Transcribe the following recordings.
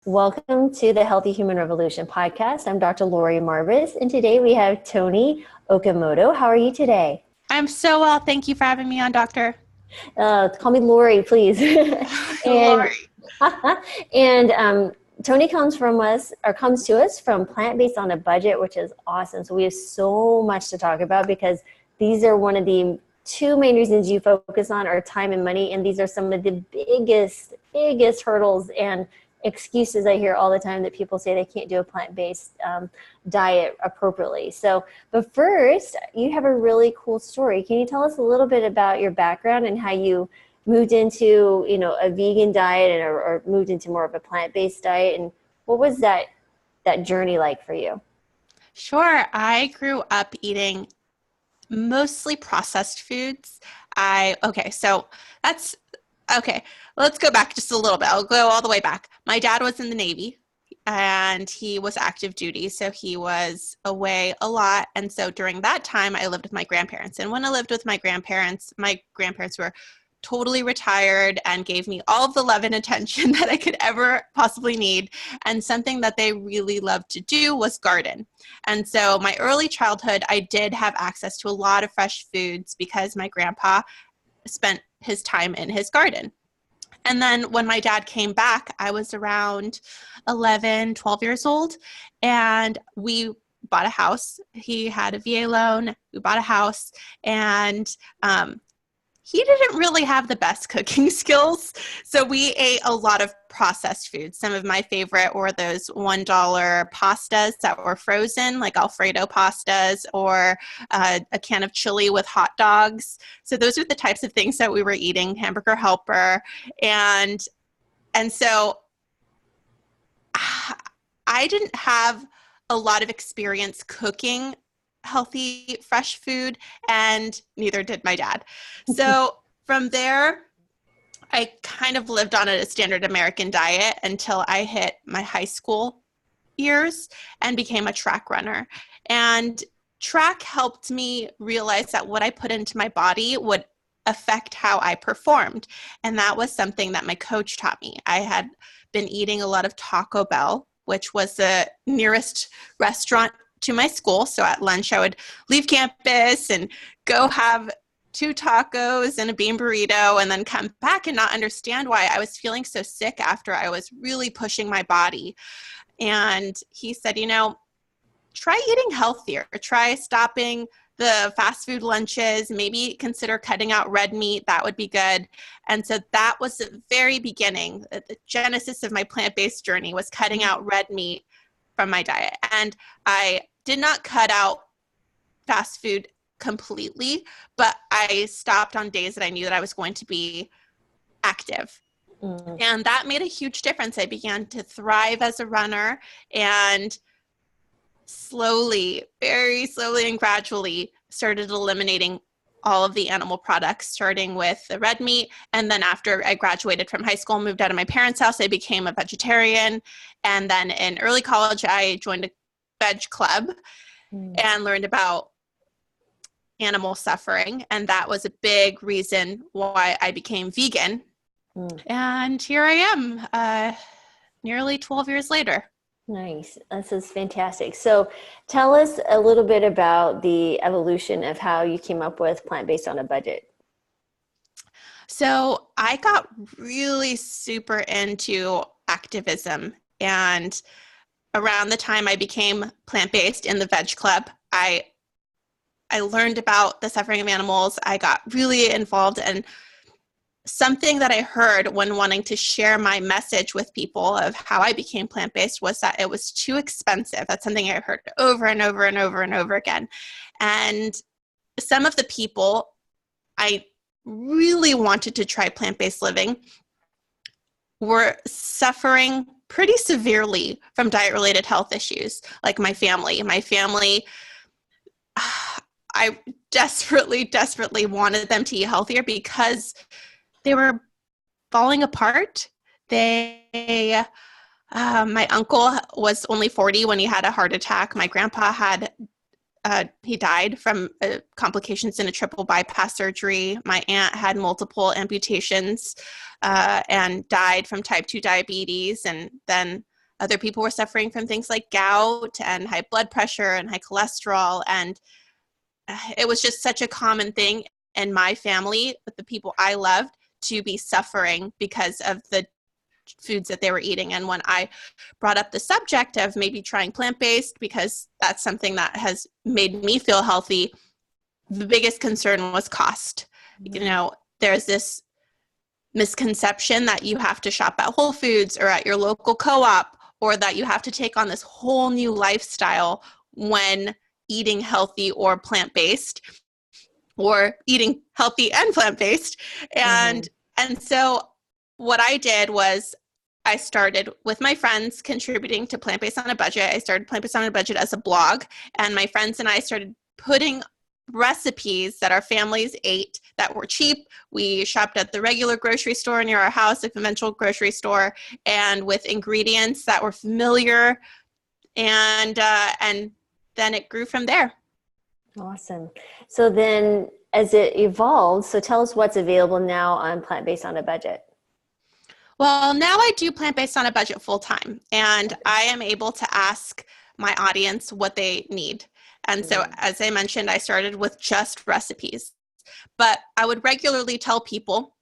Welcome to the Healthy Human Revolution podcast. I'm Dr. Laurie Marbas, and today we have Toni Okamoto. How are you today? I'm so well. Thank you for having me on, Doctor. Call me Laurie, please. and Laurie. and Toni comes to us from Plant Based on a Budget, which is awesome. So we have so much to talk about because these are one of the two main reasons you focus on are time and money, and these are some of the biggest hurdles and excuses I hear all the time that people say they can't do a plant-based diet appropriately. So, but first, you have a really cool story. Can you tell us a little bit about your background and how you moved into, a vegan diet or moved into more of a plant-based diet, and what was that journey like for you? Sure. I grew up eating mostly processed foods. So that's okay. Let's go back just a little bit. I'll go all the way back. My dad was in the Navy and he was active duty, so he was away a lot. And so during that time, I lived with my grandparents. And when I lived with my grandparents were totally retired and gave me all of the love and attention that I could ever possibly need. And something that they really loved to do was garden. And so my early childhood, I did have access to a lot of fresh foods because my grandpa spent his time in his garden. And then when my dad came back, I was around 11, 12 years old, and we bought a house. He had a VA loan. We bought a house, and he didn't really have the best cooking skills. So we ate a lot of processed foods. Some of my favorite were those $1 pastas that were frozen, like Alfredo pastas, or a can of chili with hot dogs. So those are the types of things that we were eating, Hamburger Helper. And so I didn't have a lot of experience cooking healthy, fresh food, and neither did my dad. So from there, I kind of lived on a standard American diet until I hit my high school years and became a track runner. And track helped me realize that what I put into my body would affect how I performed. And that was something that my coach taught me. I had been eating a lot of Taco Bell, which was the nearest restaurant to my school. So at lunch, I would leave campus and go have 2 tacos and a bean burrito and then come back and not understand why I was feeling so sick after I was really pushing my body. And he said, try eating healthier, try stopping the fast food lunches, maybe consider cutting out red meat. That would be good. And so that was the very beginning. The genesis of my plant-based journey was cutting out red meat from my diet. And I did not cut out fast food completely, but I stopped on days that I knew that I was going to be active. And that made a huge difference. I began to thrive as a runner, and very slowly and gradually started eliminating all of the animal products, starting with the red meat. And then after I graduated from high school, moved out of my parents' house, I became a vegetarian. And then in early college, I joined a veg club and learned about animal suffering. And that was a big reason why I became vegan. And here I am, nearly 12 years later. Nice. This is fantastic. So tell us a little bit about the evolution of how you came up with plant-based on a budget. So I got really super into activism, and around the time I became plant-based in the veg club, I learned about the suffering of animals. I got really involved, and something that I heard when wanting to share my message with people of how I became plant-based was that it was too expensive. That's something I heard over and over and over and over again. And some of the people I really wanted to try plant-based living were suffering pretty severely from diet-related health issues, like my family. I desperately wanted them to eat healthier because they were falling apart. My uncle was only 40 when he had a heart attack. My grandpa he died from complications in a triple bypass surgery. My aunt had multiple amputations and died from type 2 diabetes. And then Other people were suffering from things like gout and high blood pressure and high cholesterol. And it was just such a common thing in my family with the people I loved to be suffering because of the foods that they were eating. And when I brought up the subject of maybe trying plant-based, because that's something that has made me feel healthy, the biggest concern was cost. You know, there's this misconception that you have to shop at Whole Foods or at your local co-op, or that you have to take on this whole new lifestyle when eating healthy or plant-based, or eating healthy and plant-based. And so what I did was I started with my friends contributing to Plant-Based on a Budget. I started Plant-Based on a Budget as a blog, and my friends and I started putting recipes that our families ate that were cheap. We shopped at the regular grocery store near our house, a conventional grocery store, and with ingredients that were familiar, and then it grew from there. Awesome. So then as it evolved, so tell us what's available now on Plant-Based on a Budget. Well, now I do Plant-Based on a Budget full time, and I am able to ask my audience what they need. And so, as I mentioned, I started with just recipes, but I would regularly tell people,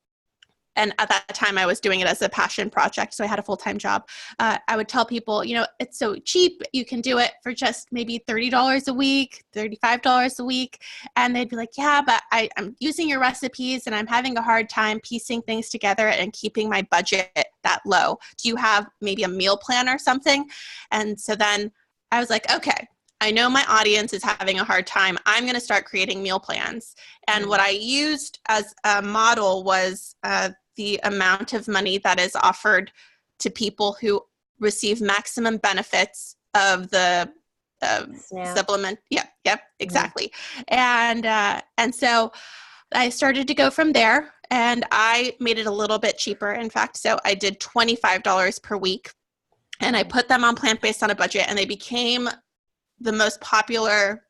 and at that time I was doing it as a passion project, so I had a full-time job. I would tell people, you know, it's so cheap. You can do it for just maybe $30 a week, $35 a week. And they'd be like, yeah, but I'm using your recipes and I'm having a hard time piecing things together and keeping my budget that low. Do you have maybe a meal plan or something? And so then I was like, okay, I know my audience is having a hard time. I'm going to start creating meal plans. And what I used as a model was the amount of money that is offered to people who receive maximum benefits of the supplement. Yep, exactly. And so I started to go from there, and I made it a little bit cheaper. In fact, so I did $25 per week, and I put them on Plant-Based on a Budget, and they became the most popular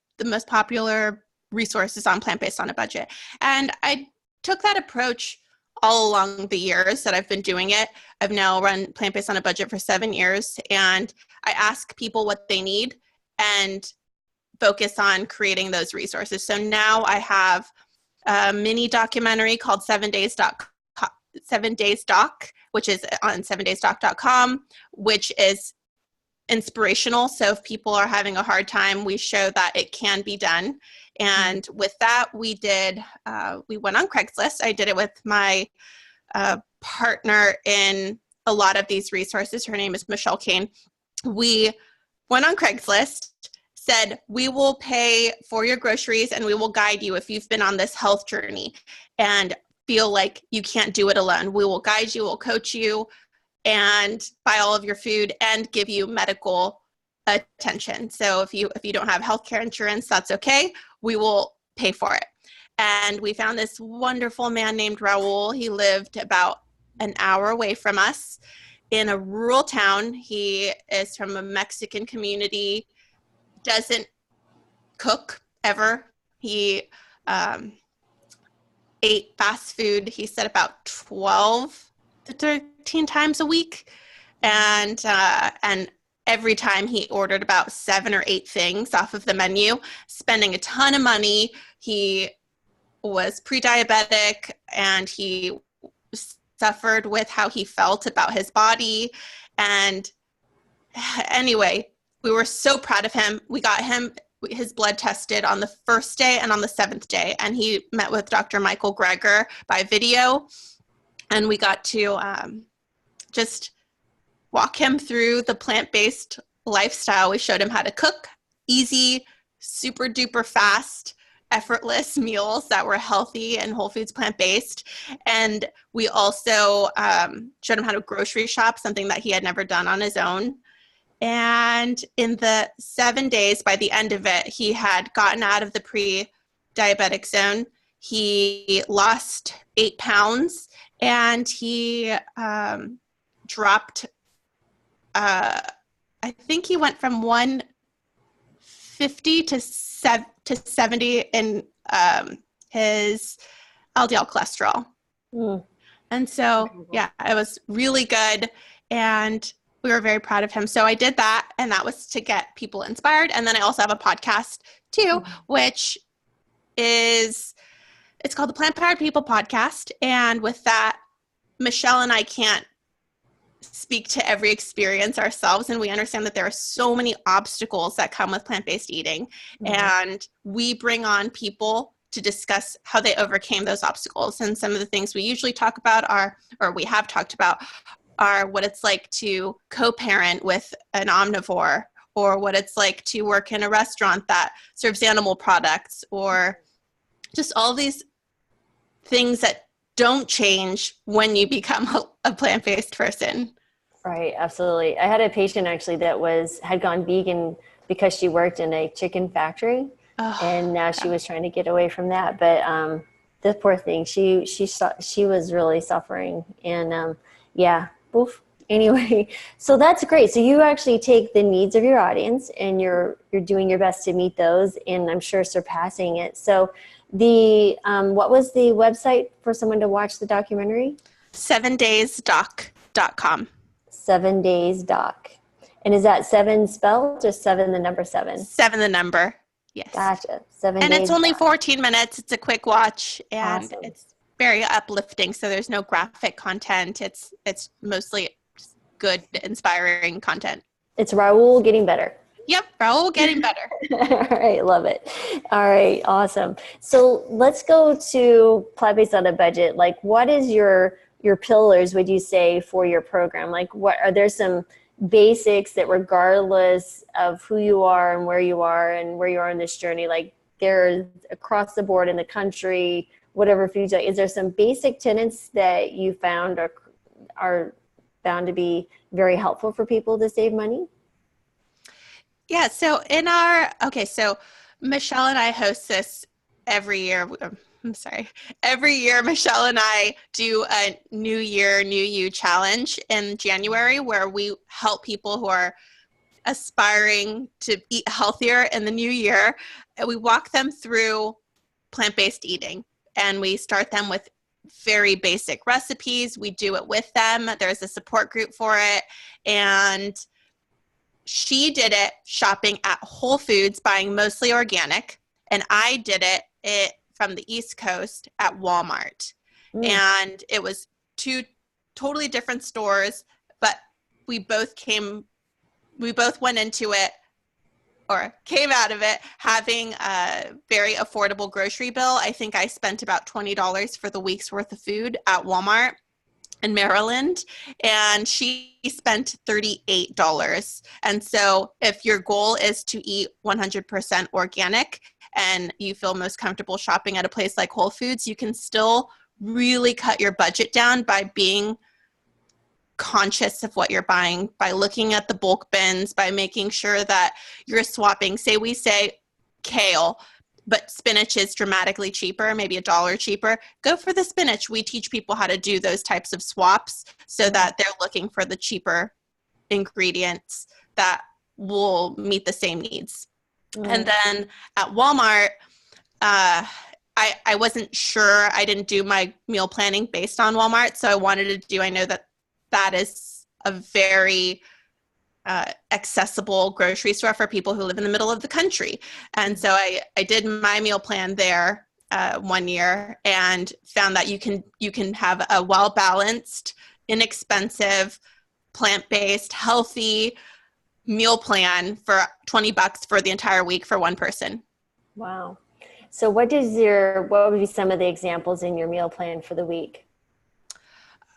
resources on Plant-Based on a Budget. And I took that approach all along the years that I've been doing it. I've now run Plant-Based on a Budget for 7 years, and I ask people what they need and focus on creating those resources. So now I have a mini documentary called 7 Days Doc, which is on 7daysdoc.com, which is inspirational. So if people are having a hard time, we show that it can be done. And with that, we went on Craigslist. I did it with my partner in a lot of these resources. Her name is Michelle Kane. We went on Craigslist, said, we will pay for your groceries and we will guide you if you've been on this health journey and feel like you can't do it alone. We will guide you, we'll coach you, and buy all of your food and give you medical attention. So if you don't have healthcare insurance, that's okay. We will pay for it. And we found this wonderful man named Raul. He lived about an hour away from us in a rural town. He is from a Mexican community, doesn't cook ever. He ate fast food, he said, about 12 to 13 times a week. And every time he ordered about 7 or 8 things off of the menu, spending a ton of money. He was pre-diabetic, and he suffered with how he felt about his body. And anyway, we were so proud of him. We got him his blood tested on the first day and on the 7th day. And he met with Dr. Michael Greger by video. And we got to just walk him through the plant-based lifestyle. We showed him how to cook easy, super duper fast, effortless meals that were healthy and whole foods plant-based. And we also showed him how to grocery shop, something that he had never done on his own. And in the 7 days, by the end of it, he had gotten out of the pre-diabetic zone. He lost 8 pounds, and he dropped, I think he went from 150 to 70 in his LDL cholesterol. And so, yeah, it was really good. And we were very proud of him. So I did that, and that was to get people inspired. And then I also have a podcast too, which is, it's called the Plant Powered People Podcast. And with that, Michelle and I can't speak to every experience ourselves, and we understand that there are so many obstacles that come with plant-based eating. And we bring on people to discuss how they overcame those obstacles. And some of the things we usually talk about are, or we have talked about, are what it's like to co-parent with an omnivore, or what it's like to work in a restaurant that serves animal products, or just all these things that don't change when you become a plant-based person. Right, absolutely. I had a patient actually that had gone vegan because she worked in a chicken factory, and now she was trying to get away from that. But the poor thing, she was really suffering, and oof. Anyway, so that's great. So you actually take the needs of your audience, and you're doing your best to meet those, and I'm sure surpassing it. So what was the website for someone to watch the documentary? 7daysdoc.com. 7daysdoc. And is that 7 spelled or 7 the number 7? 7 the number. Yes. Gotcha. 7 and days. It's only 14 minutes. It's a quick watch, and awesome. It's very uplifting. So there's no graphic content. It's mostly good, inspiring content. It's Raul getting better. Yep, Raul getting better. All right, love it. All right, awesome. So let's go to plant-based on a budget. Like, what is your pillars, would you say, for your program? Like, what are there some basics that, regardless of who you are and where you are in this journey, like they're across the board in the country, whatever foods, is there some basic tenets that you found are found to be very helpful for people to save money? Yeah, so so Michelle and I host this every year. Every year Michelle and I do a New Year, New You challenge in January, where we help people who are aspiring to eat healthier in the new year. And we walk them through plant-based eating, and we start them with very basic recipes. We do it with them. There's a support group for it. And she did it shopping at Whole Foods, buying mostly organic. And I did it from the East Coast at Walmart. And it was 2 totally different stores, but we both went into it, or came out of it, having a very affordable grocery bill. I think I spent about $20 for the week's worth of food at Walmart in Maryland, and she spent $38. And so if your goal is to eat 100% organic and you feel most comfortable shopping at a place like Whole Foods, you can still really cut your budget down by being conscious of what you're buying, by looking at the bulk bins, by making sure that you're swapping. We say kale, but spinach is dramatically cheaper, maybe $1 cheaper. Go for the spinach. We teach people how to do those types of swaps so that they're looking for the cheaper ingredients that will meet the same needs. And then at Walmart, I wasn't sure. I didn't do my meal planning based on Walmart. So I know that is a very accessible grocery store for people who live in the middle of the country. And so I did my meal plan there one year, and found that you can have a well-balanced, inexpensive, plant-based, healthy meal plan for $20 for the entire week for one person. Wow. So what would be some of the examples in your meal plan for the week?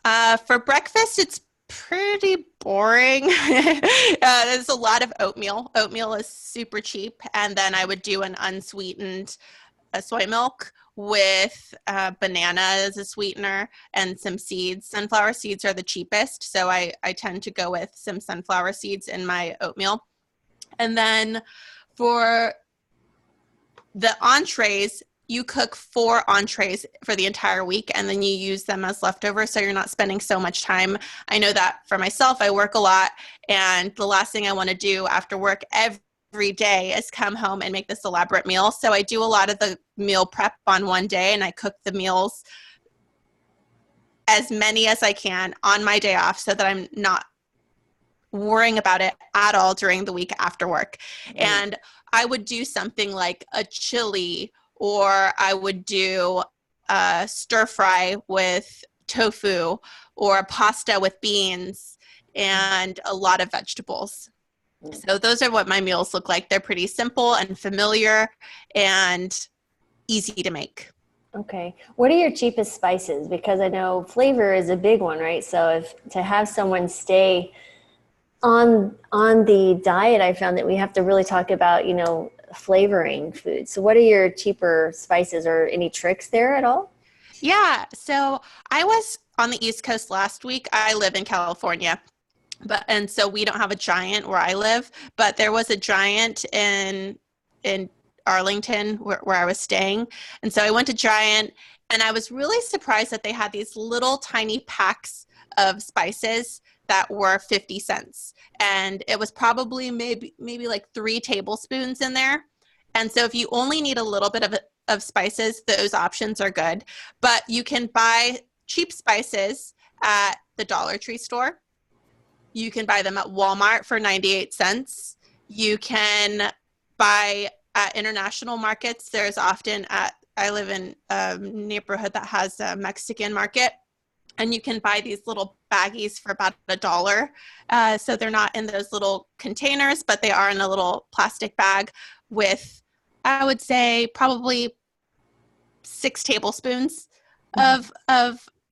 For breakfast, it's pretty boring. There's a lot of oatmeal. Oatmeal is super cheap. And then I would do an unsweetened soy milk with banana as a sweetener and some seeds. Sunflower seeds are the cheapest, so I tend to go with some sunflower seeds in my oatmeal. And then for the entrees, you cook 4 entrees for the entire week, and then you use them as leftovers, so you're not spending so much time. I know that for myself, I work a lot, and the last thing I want to do after work every day is come home and make this elaborate meal. So I do a lot of the meal prep on one day, and I cook the meals, as many as I can, on my day off, so that I'm not worrying about it at all during the week after work. Mm. And I would do something like a chili, or I would do a stir fry with tofu, or a pasta with beans and a lot of vegetables. So those are what my meals look like. They're pretty simple and familiar and easy to make. Okay. What are your cheapest spices? Because I know flavor is a big one, right? So if to have someone stay on the diet, I found that we have to really talk about, flavoring food. So what are your cheaper spices, or any tricks there at all? Yeah. So I was on the East Coast last week. I live in California. And so we don't have a Giant where I live, but there was a Giant in Arlington where I was staying. And so I went to Giant, and I was really surprised that they had these little tiny packs of spices that were 50 cents. And it was probably maybe like 3 tablespoons in there. And so if you only need a little bit of spices, those options are good. But you can buy cheap spices at the Dollar Tree store. You can buy them at Walmart for 98 cents. You can buy at international markets. There's often I live in a neighborhood that has a Mexican market, and you can buy these little baggies for about $1. So they're not in those little containers, but they are in a little plastic bag with, I would say, probably 6 tablespoons of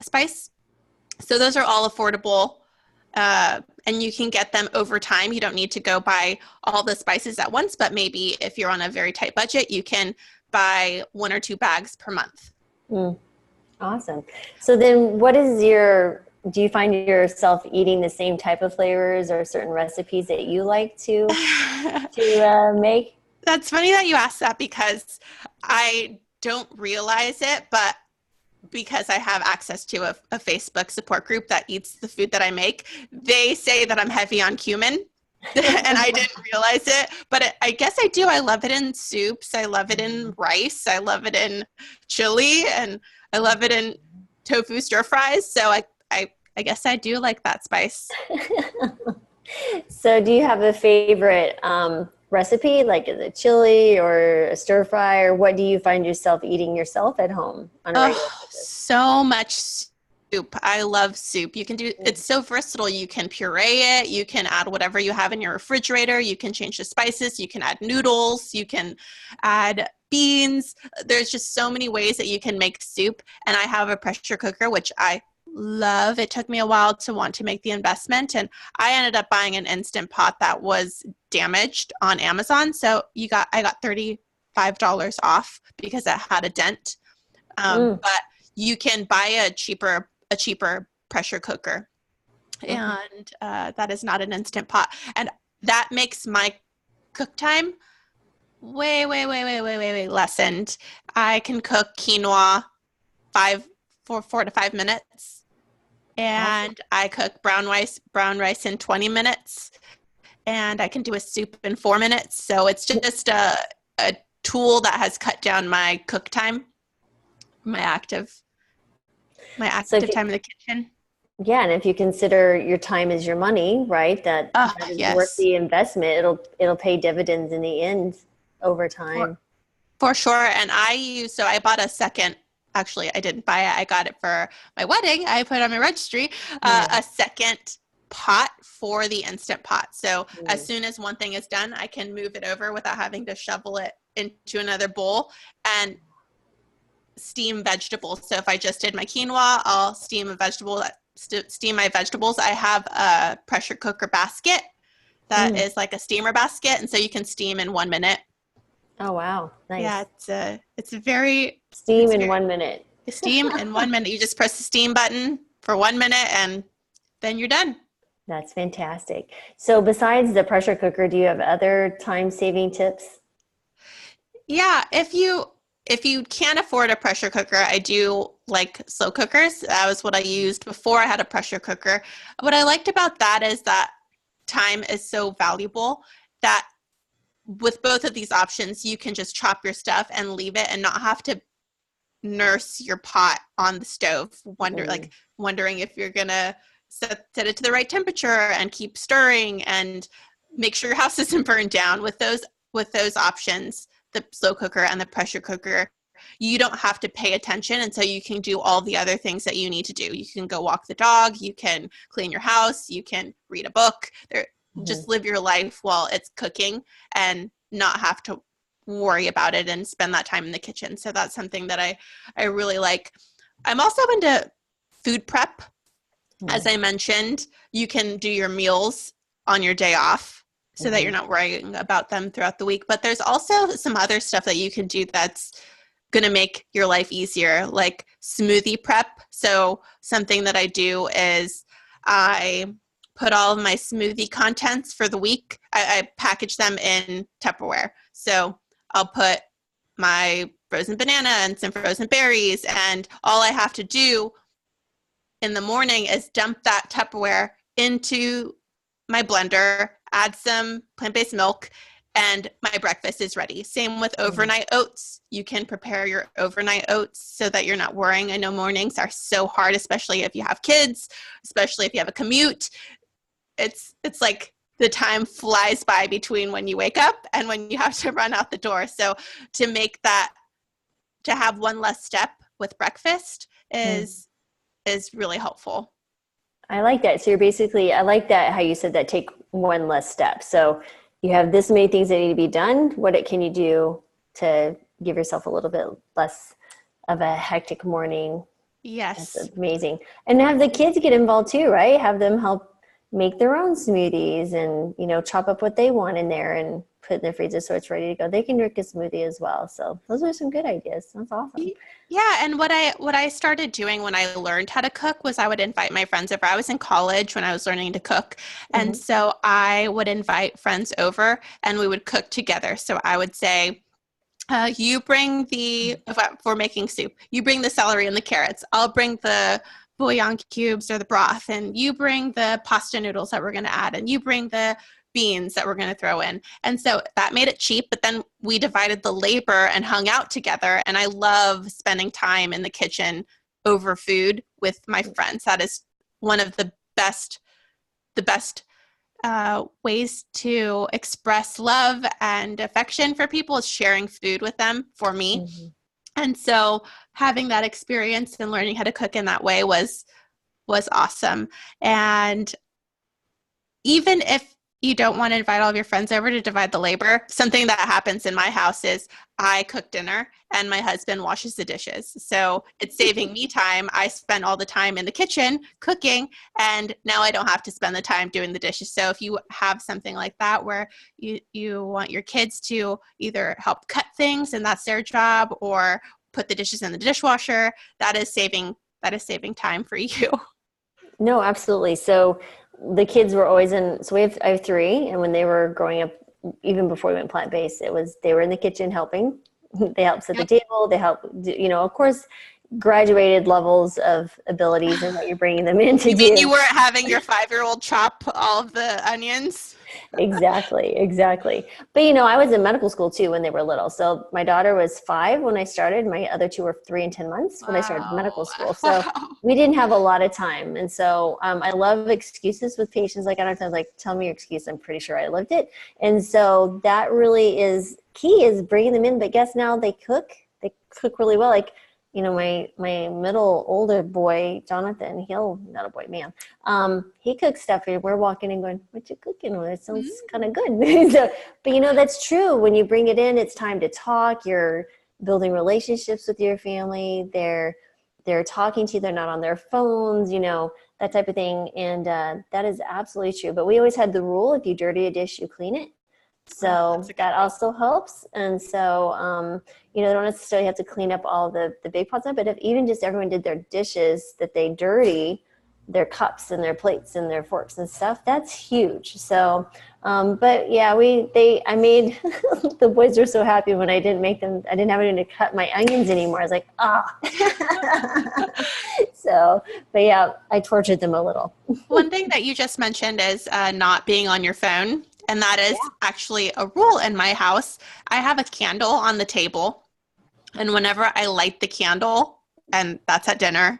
spice. So those are all affordable. And you can get them over time. You don't need to go buy all the spices at once, but maybe if you're on a very tight budget, you can buy 1 or 2 bags per month. Awesome. So then do you find yourself eating the same type of flavors or certain recipes that you like to make? That's funny that you asked that, because I don't realize it, but because I have access to a Facebook support group that eats the food that I make, they say that I'm heavy on cumin. And I didn't realize it, but I guess I do. I love it in soups. I love it in rice. I love it in chili, and I love it in tofu stir fries. So I guess I do like that spice. So do you have a favorite recipe, like is it chili or a stir fry, or what do you find yourself eating yourself at home on a regular basis? So much soup. I love soup. You can do, it's so versatile. You can puree it. You can add whatever you have in your refrigerator. You can change the spices. You can add noodles. You can add beans. There's just so many ways that you can make soup. And I have a pressure cooker, which I love. It took me a while to want to make the investment, and I ended up buying an Instant Pot that was damaged on Amazon. So I got $35 off because it had a dent. But you can buy a cheaper pressure cooker, and that is not an Instant Pot, and that makes my cook time way lessened. I can cook quinoa 4 to 5 minutes. And I cook brown rice in 20 minutes, and I can do a soup in 4 minutes. So it's just a tool that has cut down my cook time, my active time in the kitchen. Yeah, and if you consider your time is your money, right? That is yes. worth the investment. It'll pay dividends in the end over time. For sure. And I bought a second. Actually, I didn't buy it. I got it for my wedding. I put it on my registry, a second pot for the Instant Pot. So as soon as one thing is done, I can move it over without having to shovel it into another bowl and steam vegetables. So if I just did my quinoa, I'll steam my vegetables. I have a pressure cooker basket that is like a steamer basket. And so you can steam in 1 minute. Oh, wow. Nice. Yeah, it's a very... Steam in 1 minute. Steam in 1 minute. You just press the steam button for 1 minute, and then you're done. That's fantastic. So besides the pressure cooker, do you have other time-saving tips? Yeah, if you can't afford a pressure cooker, I do like slow cookers. That was what I used before I had a pressure cooker. What I liked about that is that time is so valuable that with both of these options, you can just chop your stuff and leave it and not have to nurse your pot on the stove, wondering if you're gonna set it to the right temperature and keep stirring and make sure your house isn't burned down. With those options, the slow cooker and the pressure cooker, you don't have to pay attention, and so you can do all the other things that you need to do. You can go walk the dog, you can clean your house, you can read a book, just live your life while it's cooking and not have to worry about it and spend that time in the kitchen. So that's something that I really like. I'm also into food prep. As I mentioned, you can do your meals on your day off so that you're not worrying about them throughout the week. But there's also some other stuff that you can do that's going to make your life easier, like smoothie prep. So something that I do is I put all of my smoothie contents for the week. I package them in Tupperware. So I'll put my frozen banana and some frozen berries, and all I have to do in the morning is dump that Tupperware into my blender, add some plant-based milk, and my breakfast is ready. Same with overnight oats. You can prepare your overnight oats so that you're not worrying. I know mornings are so hard, especially if you have kids, especially if you have a commute. It's like the time flies by between when you wake up and when you have to run out the door. So to have one less step with breakfast is really helpful. I like that. So I like that how you said that, take one less step. So you have this many things that need to be done. What can you do to give yourself a little bit less of a hectic morning? Yes. That's amazing. And have the kids get involved too, right? Have them help make their own smoothies and, chop up what they want in there and put in the freezer so it's ready to go. They can drink a smoothie as well. So those are some good ideas. That's awesome. Yeah, and what I started doing when I learned how to cook was I would invite my friends over. I was in college when I was learning to cook, and so I would invite friends over and we would cook together. So I would say, you bring if we're making soup, you bring the celery and the carrots. I'll bring the bouillon cubes or the broth, and you bring the pasta noodles that we're going to add, and you bring the beans that we're going to throw in. And so that made it cheap, but then we divided the labor and hung out together. And I love spending time in the kitchen over food with my friends. That is one of the best ways to express love and affection for people, is sharing food with them, for me. And so having that experience and learning how to cook in that way was awesome. And even if you don't want to invite all of your friends over to divide the labor, something that happens in my house is I cook dinner and my husband washes the dishes. So it's saving me time. I spend all the time in the kitchen cooking, and now I don't have to spend the time doing the dishes. So if you have something like that where you want your kids to either help cut things and that's their job, or put the dishes in the dishwasher, that is saving time for you. No, absolutely. So the kids were always I have three, and when they were growing up, even before we went plant-based, they were in the kitchen helping. They helped set the table. They helped, of course, graduated levels of abilities and what you're bringing them in to do. You mean you weren't having your 5-year-old chop all of the onions? Exactly. But, I was in medical school too when they were little. So my daughter was 5 when I started. My other two were 3 and 10 months when I started medical school. So we didn't have a lot of time. And so I love excuses with patients. Like, I don't know, I was like, tell me your excuse. I'm pretty sure I lived it. And so that really is key, is bringing them in. But guess now they cook really well. Like, my middle older boy, Jonathan, not a boy, man. He cooks stuff and we're walking and going, what you cooking? Well, it sounds kind of good. So, but that's true. When you bring it in, it's time to talk. You're building relationships with your family. They're talking to you. They're not on their phones, that type of thing. And that is absolutely true. But we always had the rule, if you dirty a dish, you clean it. So that also helps. And so, they don't necessarily have to clean up all the big pots, but if even just everyone did their dishes that they dirty, their cups and their plates and their forks and stuff, that's huge. So, but yeah, I made, the boys were so happy when I didn't have anything to cut my onions anymore. I was like, So, but yeah, I tortured them a little. One thing that you just mentioned is not being on your phone. And that is actually a rule in my house. I have a candle on the table, and whenever I light the candle, and that's at dinner,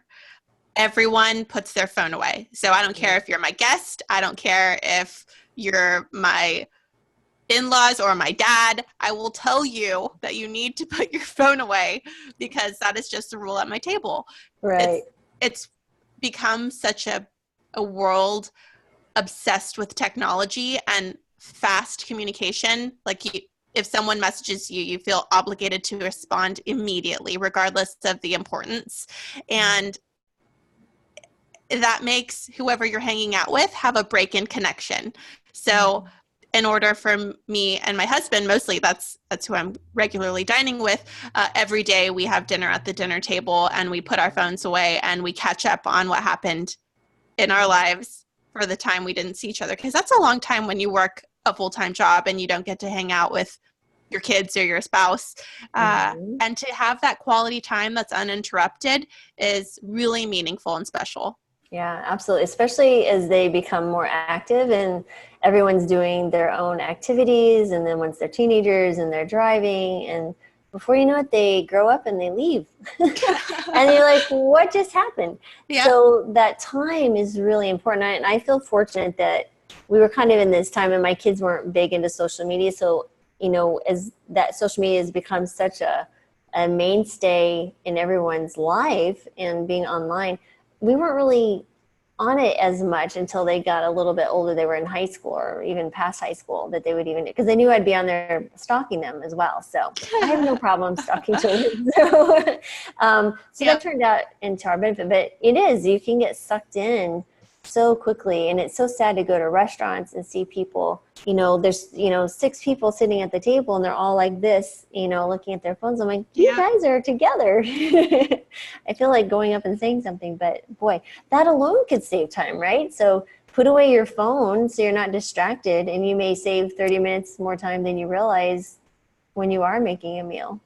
everyone puts their phone away. So I don't care if you're my guest. I don't care if you're my in-laws or my dad. I will tell you that you need to put your phone away because that is just a rule at my table. Right. It's become such a world obsessed with technology and fast communication. Like if someone messages you, you feel obligated to respond immediately, regardless of the importance. And that makes whoever you're hanging out with have a break in connection. So in order for me and my husband, mostly that's who I'm regularly dining with, every day we have dinner at the dinner table and we put our phones away and we catch up on what happened in our lives for the time we didn't see each other. Because that's a long time when you work a full-time job and you don't get to hang out with your kids or your spouse. And to have that quality time that's uninterrupted is really meaningful and special. Yeah, absolutely. Especially as they become more active and everyone's doing their own activities. And then once they're teenagers and they're driving, and before you know it, they grow up and they leave. And you're like, what just happened? Yeah. So that time is really important. And I feel fortunate that we were kind of in this time and my kids weren't big into social media. So, you know, as that social media has become such a mainstay in everyone's life and being online, we weren't really on it as much until they got a little bit older. They were in high school or even past high school that they would even, because they knew I'd be on there stalking them as well. So I have no problem stalking children. So, that turned out into our benefit, but it is, you can get sucked in so quickly. And it's so sad to go to restaurants and see people, you know, there's, you know, 6 people sitting at the table and they're all like this, you know, looking at their phones. I'm like, you guys are together. I feel like going up and saying something, but boy, that alone could save time, right? So put away your phone so you're not distracted, and you may save 30 minutes more time than you realize when you are making a meal.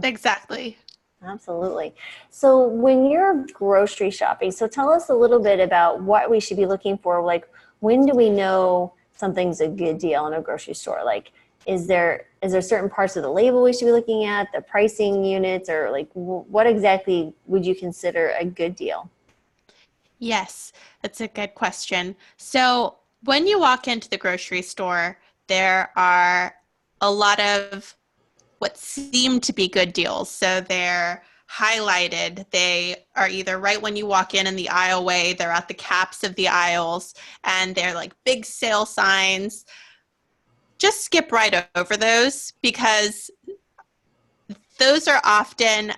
Exactly. Absolutely. So when you're grocery shopping, so tell us a little bit about what we should be looking for. Like, when do we know something's a good deal in a grocery store? Like, is there certain parts of the label we should be looking at, the pricing units, or like what exactly would you consider a good deal? Yes, that's a good question. So when you walk into the grocery store, there are a lot of what seem to be good deals. So they're highlighted. They are either right when you walk in the aisleway, they're at the caps of the aisles, and they're like big sale signs. Just skip right over those because those are often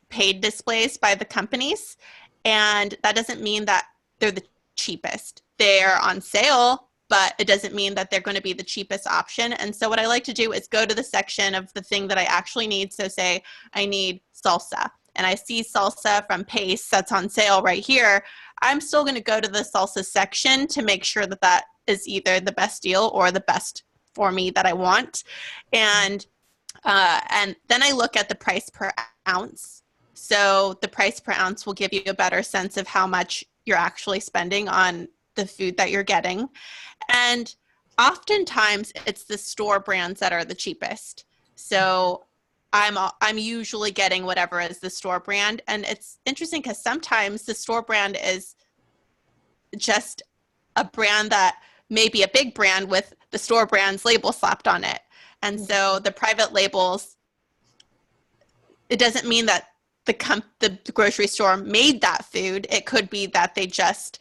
paid displays by the companies, and that doesn't mean that they're the cheapest. They're on sale, but it doesn't mean that they're going to be the cheapest option. And so what I like to do is go to the section of the thing that I actually need. So say I need salsa and I see salsa from Pace that's on sale right here. I'm still going to go to the salsa section to make sure that that is either the best deal or the best for me that I want. And then I look at the price per ounce. So the price per ounce will give you a better sense of how much you're actually spending on the food that you're getting. And oftentimes it's the store brands that are the cheapest. So I'm usually getting whatever is the store brand. And it's interesting because sometimes the store brand is just a brand that may be a big brand with the store brand's label slapped on it. And so the private labels, it doesn't mean that the grocery store made that food. It could be that they just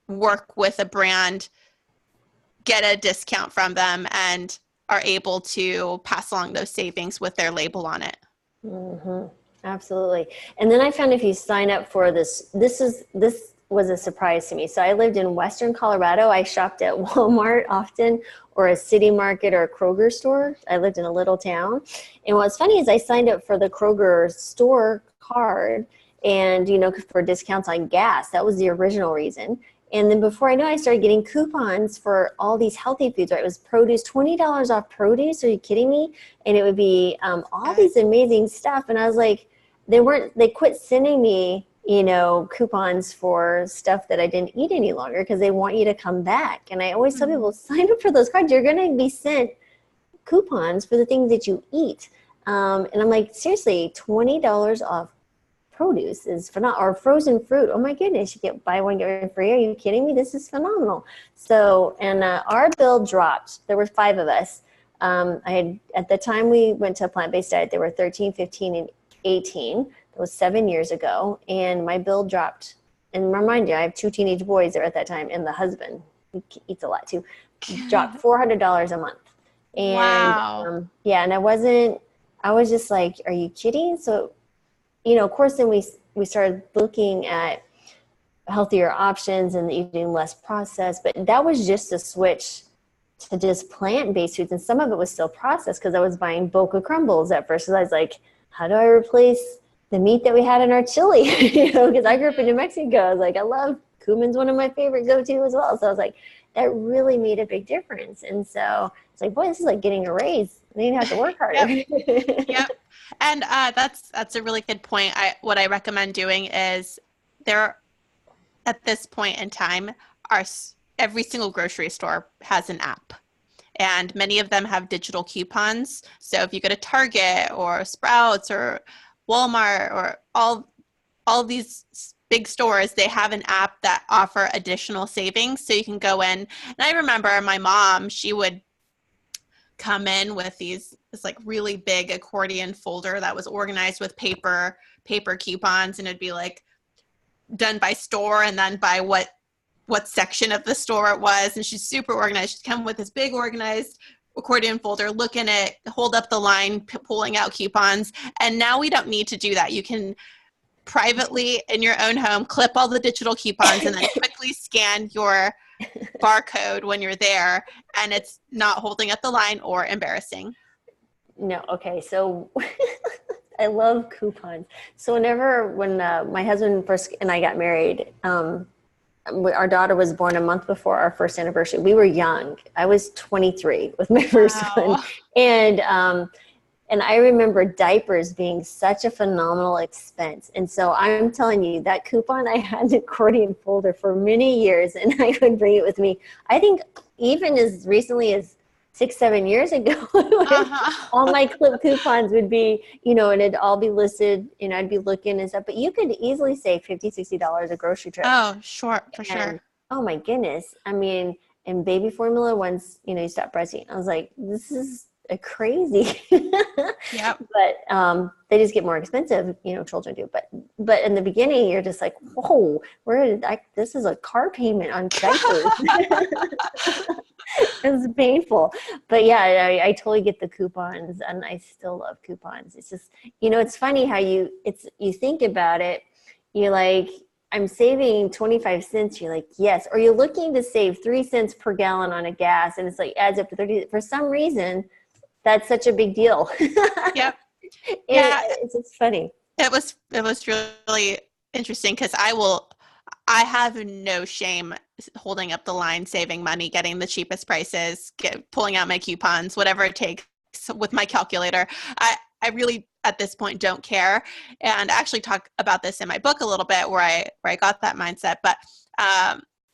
work with a brand, get a discount from them, and are able to pass along those savings with their label on it. Mm-hmm. Absolutely. And then I found if you sign up for this was a surprise to me. So I lived in Western Colorado. I shopped at Walmart often, or a City Market or a Kroger store. I lived in a little town. And what's funny is I signed up for the Kroger store card and, you know, for discounts on gas. That was the original reason. And then before I know, I started getting coupons for all these healthy foods, right? It was produce, $20 off produce. Are you kidding me? And it would be all these amazing stuff. And I was like, they quit sending me, you know, coupons for stuff that I didn't eat any longer because they want you to come back. And I always tell people, sign up for those cards. You're going to be sent coupons for the things that you eat. And I'm like, seriously, $20 off produce is phenomenal, or frozen fruit. Oh my goodness, you get buy one, get one free. Are you kidding me? This is phenomenal. So, and our bill dropped. There were 5 of us. At the time we went to a plant-based diet, there were 13, 15, and 18. That was 7 years ago. And my bill dropped. And remind you, I have 2 teenage boys there at that time, and the husband, he eats a lot too, dropped $400 a month. And Wow. yeah, and I was just like, are you kidding? So, of course, then we started looking at healthier options and eating less processed, but that was just a switch to just plant-based foods. And some of it was still processed because I was buying Boca crumbles at first. So I was like, how do I replace the meat that we had in our chili? Because I grew up in New Mexico. I was like, I love cumin's one of my favorite go-to as well. So I was like, that really made a big difference. And so it's like, boy, this is like getting a raise. I didn't have to work harder. Yep. And that's a really good point. What I recommend doing is there, at this point in time, every single grocery store has an app. And many of them have digital coupons. So if you go to Target or Sprouts or Walmart or all these big stores, they have an app that offer additional savings. So you can go in. And I remember my mom, she would come in with this like really big accordion folder that was organized with paper coupons, and it'd be like done by store and then by what section of the store it was. And she's super organized. She'd come with this big organized accordion folder, look in it, hold up the line, pulling out coupons. And now we don't need to do that. You can privately in your own home clip all the digital coupons and then quickly scan your barcode when you're there, and it's not holding up the line or embarrassing. No, okay, so I love coupons. So when my husband first and I got married, our daughter was born a month before our first anniversary. We were young. I was 23 with my first one. And I remember diapers being such a phenomenal expense. And so I'm telling you, that coupon, I had an accordion folder for many years, and I would bring it with me. I think even as recently as 6-7 years ago, all my clip coupons would be, and it'd all be listed, and I'd be looking and stuff. But you could easily save $50-$60 a grocery trip. Oh, sure, for sure. Oh my goodness. I mean, and baby formula, once, you stop breastfeeding, I was like, this is a crazy. Yep. But they just get more expensive, children do. But in the beginning, you're just like, whoa, this is a car payment on diapers. It's painful. But yeah, I totally get the coupons, and I still love coupons. It's just, it's funny how you think about it. You're like, I'm saving 25 cents. You're like, yes. Or you're looking to save 3 cents per gallon on a gas, and it's like adds up to 30. For some reason, that's such a big deal. Yep. Yeah. It's funny. It was really interesting because I have no shame holding up the line, saving money, getting the cheapest prices, pulling out my coupons, whatever it takes with my calculator. I really, at this point, don't care. And I actually talk about this in my book a little bit where I got that mindset. But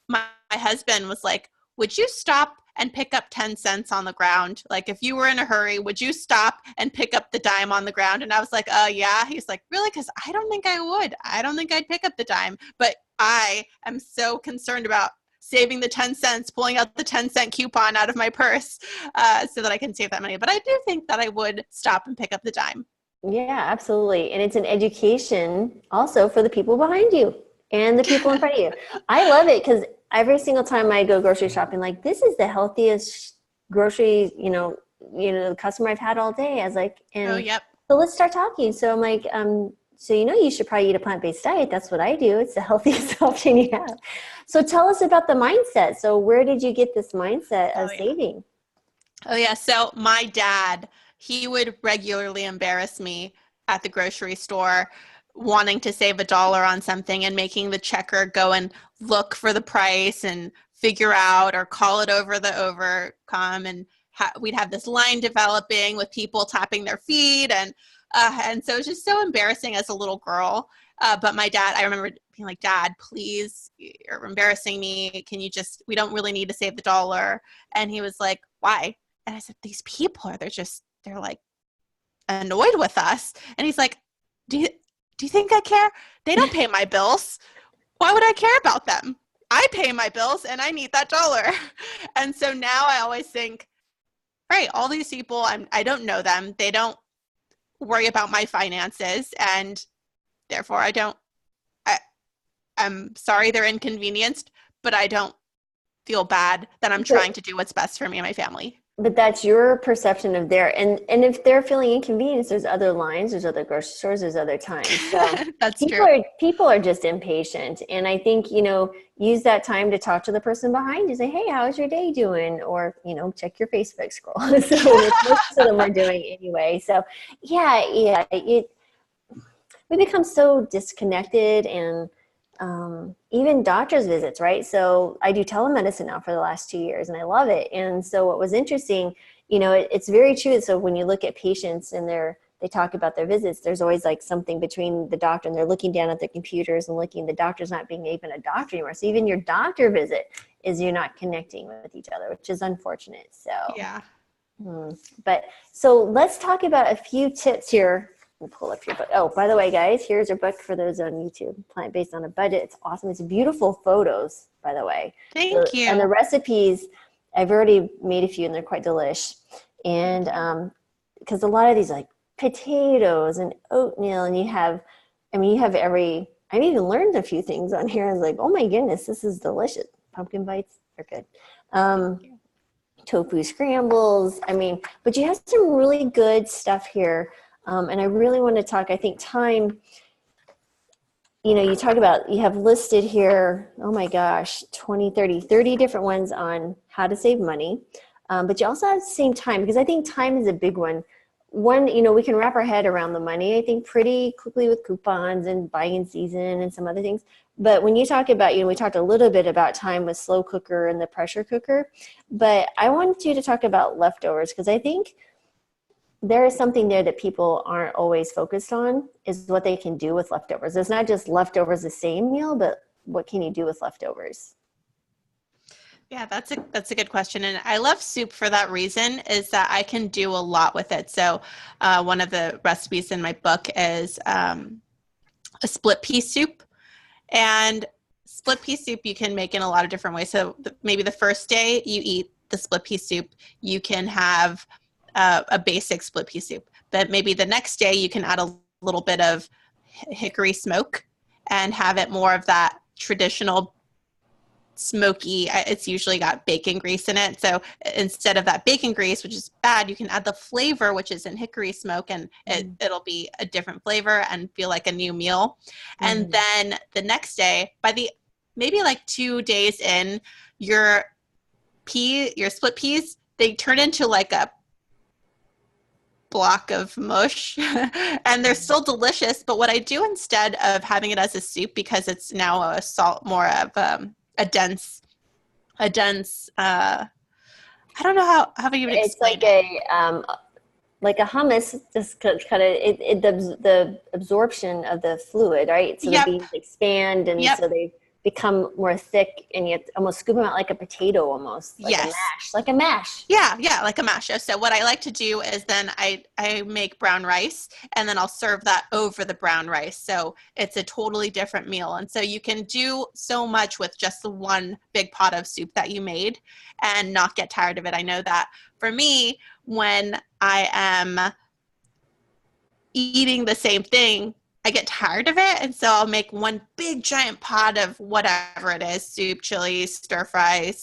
my husband was like, would you stop and pick up 10 cents on the ground? Like, if you were in a hurry, would you stop and pick up the dime on the ground? And I was like, yeah. He's like, really? Because I don't think I would. I don't think I'd pick up the dime. But I am so concerned about saving the 10 cents, pulling out the 10-cent coupon out of my purse so that I can save that money. But I do think that I would stop and pick up the dime. Yeah, absolutely. And it's an education also for the people behind you and the people in front of you. I love it because every single time I go grocery shopping, like, this is the healthiest grocery, customer I've had all day. I was like, yep. So let's start talking. So I'm like, so you should probably eat a plant-based diet. That's what I do. It's the healthiest option you have. So tell us about the mindset. So where did you get this mindset of saving? Oh yeah. So my dad, he would regularly embarrass me at the grocery store, wanting to save $1 on something and making the checker go and look for the price and figure out or call it over the overcome. And we'd have this line developing with people tapping their feet. And so it's just so embarrassing as a little girl. But my dad, I remember being like, Dad, please, you're embarrassing me. We don't really need to save the $1. And he was like, why? And I said, these people they're like annoyed with us. And he's like, do do you think I care? They don't pay my bills. Why would I care about them? I pay my bills and I need that dollar. And so now I always think, right, all these people, I don't know them. They don't worry about my finances, and therefore I'm sorry they're inconvenienced, but I don't feel bad that I'm trying to do what's best for me and my family. But that's your perception of and if they're feeling inconvenienced, there's other lines, there's other grocery stores, there's other times. So That's true. People are just impatient. And I think, use that time to talk to the person behind you. Say, hey, how's your day doing? Or, check your Facebook scroll. So most of them are doing anyway. So yeah, we become so disconnected, and even doctor's visits, right? So I do telemedicine now for the last 2 years, and I love it. And so what was interesting, it's very true. So when you look at patients and they talk about their visits, there's always like something between the doctor, and they're looking down at their computers and the doctor's not being even a doctor anymore. So even your doctor visit is you're not connecting with each other, which is unfortunate. So Yeah. But so let's talk about a few tips here. We'll pull up your book. Oh, by the way, guys, here's your book for those on YouTube. Plant Based on a Budget. It's awesome. It's beautiful photos, by the way. Thank you. And the recipes, I've already made a few, and they're quite delish. And because a lot of these, like potatoes and oatmeal, and you have I've even learned a few things on here. I was like, oh my goodness, this is delicious. Pumpkin bites are good. Tofu scrambles. But you have some really good stuff here. And I really want to talk, I think time, you talk about, you have listed here, oh my gosh, 20, 30 different ones on how to save money. But you also have the same time, because I think time is a big one. One, we can wrap our head around the money, I think, pretty quickly with coupons and buying season and some other things. But when you talk about, we talked a little bit about time with slow cooker and the pressure cooker, but I want you to talk about leftovers, because I think there is something there that people aren't always focused on, is what they can do with leftovers. It's not just leftovers the same meal, but what can you do with leftovers? Yeah, that's a good question. And I love soup for that reason, is that I can do a lot with it. So one of the recipes in my book is a split pea soup. And split pea soup you can make in a lot of different ways. So maybe the first day you eat the split pea soup, you can have a basic split pea soup. But maybe the next day you can add a little bit of hickory smoke and have it more of that traditional smoky. It's usually got bacon grease in it. So instead of that bacon grease, which is bad, you can add the flavor, which is in hickory smoke, and it'll be a different flavor and feel like a new meal. And then the next day, maybe like 2 days in, your split peas, they turn into like a block of mush and they're still delicious. But what I do instead of having it as a soup, because it's now more of a dense I don't know how you would explain it. Like a hummus, just kind of the absorption of the fluid, right? So the beans expand, and so they become more thick, and you almost scoop them out like a potato, almost like a mash. Yeah, like a mash. So what I like to do is then I make brown rice, and then I'll serve that over the brown rice. So it's a totally different meal. And so you can do so much with just the one big pot of soup that you made and not get tired of it. I know that for me, when I am eating the same thing, I get tired of it. And so I'll make one big giant pot of whatever it is, soup, chili, stir fry,